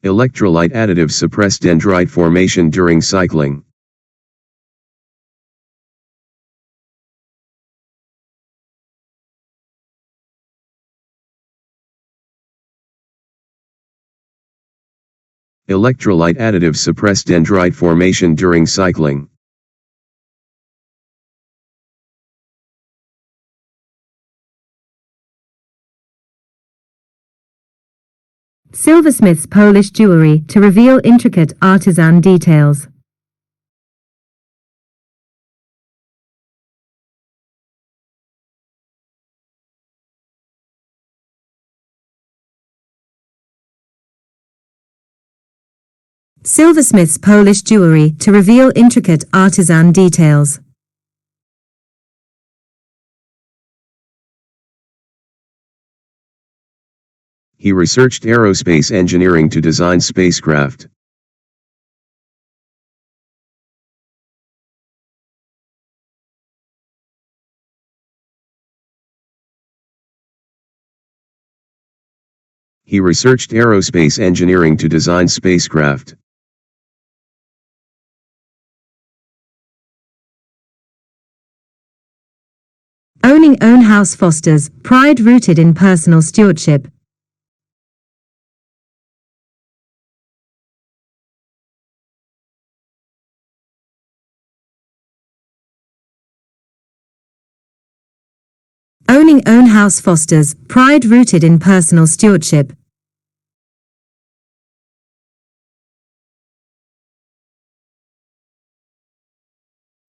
Electrolyte additives suppress dendrite formation during cycling. Electrolyte additives suppress dendrite formation during cycling. Silversmith's Polish jewelry to reveal intricate artisan details. Silversmith's Polish jewelry to reveal intricate artisan details. He researched aerospace engineering to design spacecraft. He researched aerospace engineering to design spacecraft. Owning own house fosters pride rooted in personal stewardship. Owning own house fosters pride rooted in personal stewardship.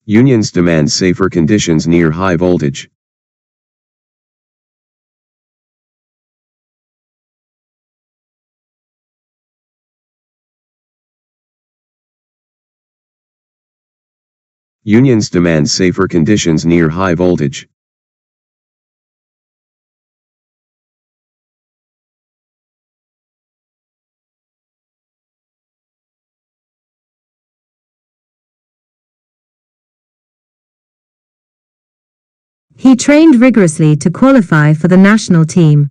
Unions demand safer conditions near high voltage. Unions demand safer conditions near high voltage. He trained rigorously to qualify for the national team.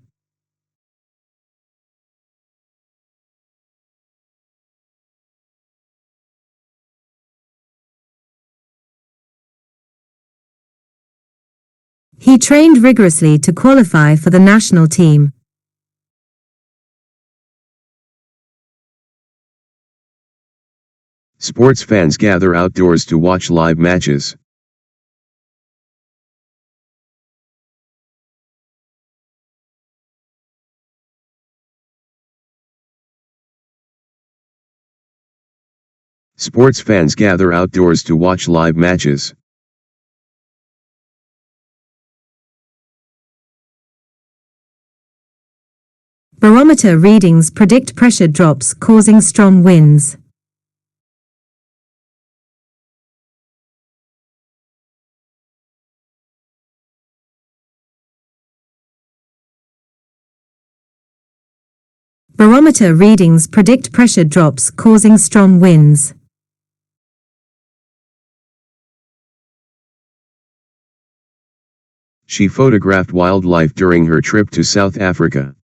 He trained rigorously to qualify for the national team. Sports fans gather outdoors to watch live matches. Sports fans gather outdoors to watch live matches. Barometer readings predict pressure drops causing strong winds. Barometer readings predict pressure drops causing strong winds. She photographed wildlife during her trip to South Africa.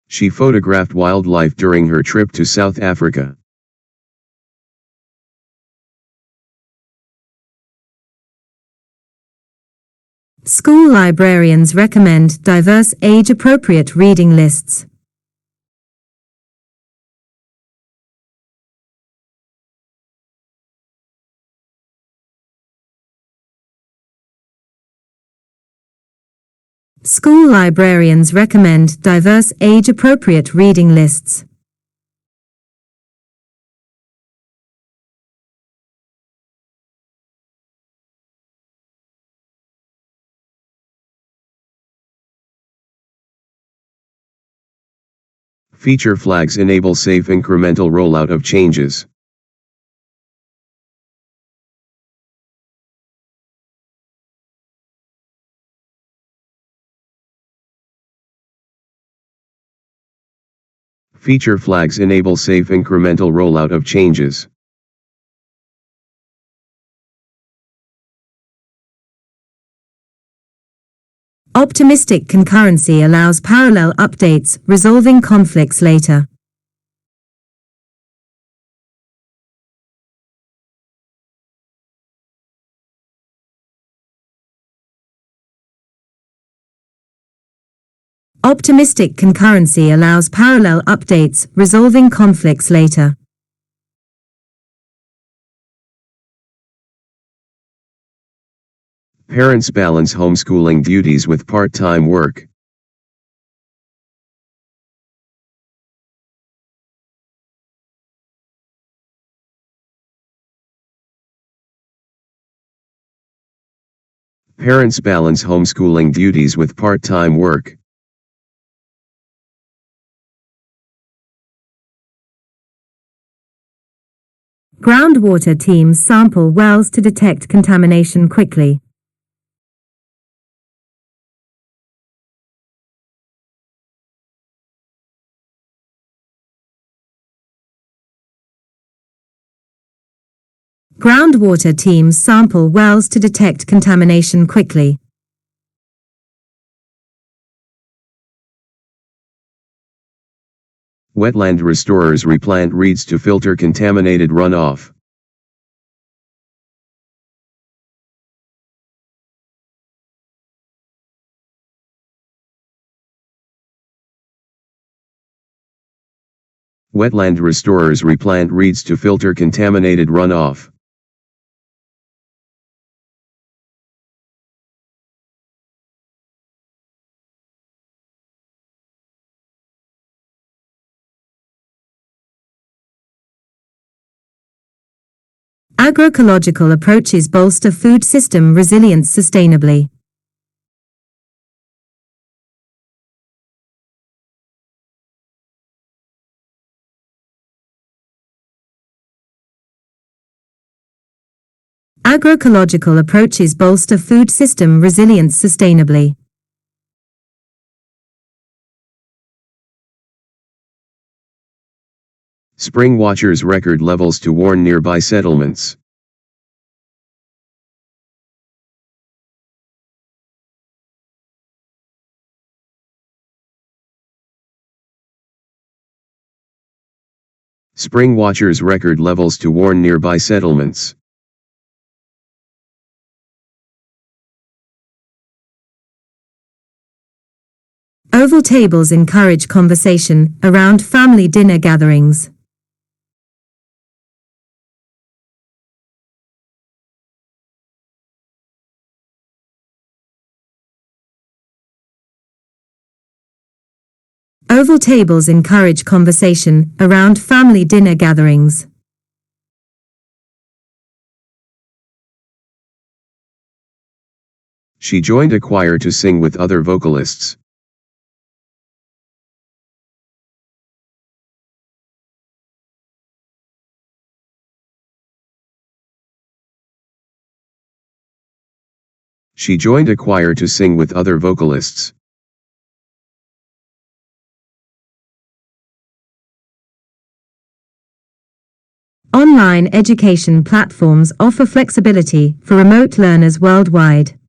She photographed wildlife during her trip to South Africa. School librarians recommend diverse age-appropriate reading lists. School librarians recommend diverse age-appropriate reading lists. Feature flags enable safe incremental rollout of changes. Feature flags enable safe incremental rollout of changes. Optimistic concurrency allows parallel updates, resolving conflicts later. Optimistic concurrency allows parallel updates, resolving conflicts later. Parents balance homeschooling duties with part-time work. Parents balance homeschooling duties with part-time work. Groundwater teams sample wells to detect contamination quickly. Groundwater teams sample wells to detect contamination quickly. Wetland restorers replant reeds to filter contaminated runoff. Wetland restorers replant reeds to filter contaminated runoff. Agroecological approaches bolster food system resilience sustainably. Agroecological approaches bolster food system resilience sustainably. Spring watchers record levels to warn nearby settlements. Spring watchers record levels to warn nearby settlements. Oval tables encourage conversation around family dinner gatherings. Oval tables encourage conversation around family dinner gatherings. She joined a choir to sing with other vocalists. She joined a choir to sing with other vocalists. Online education platforms offer flexibility for remote learners worldwide.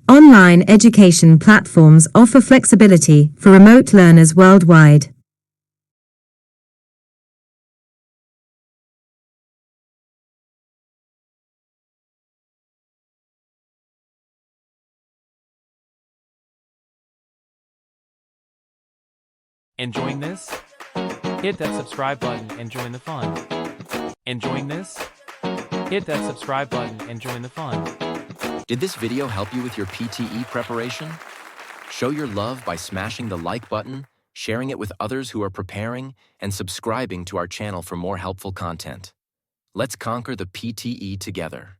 Online education platforms offer flexibility for remote learners worldwide. Enjoying this? Hit that subscribe button and join the fun. Enjoying this? Hit that subscribe button and join the fun. Did this video help you with your PTE preparation? Show your love by smashing the like button, sharing it with others who are preparing, and subscribing to our channel for more helpful content. Let's conquer the PTE together.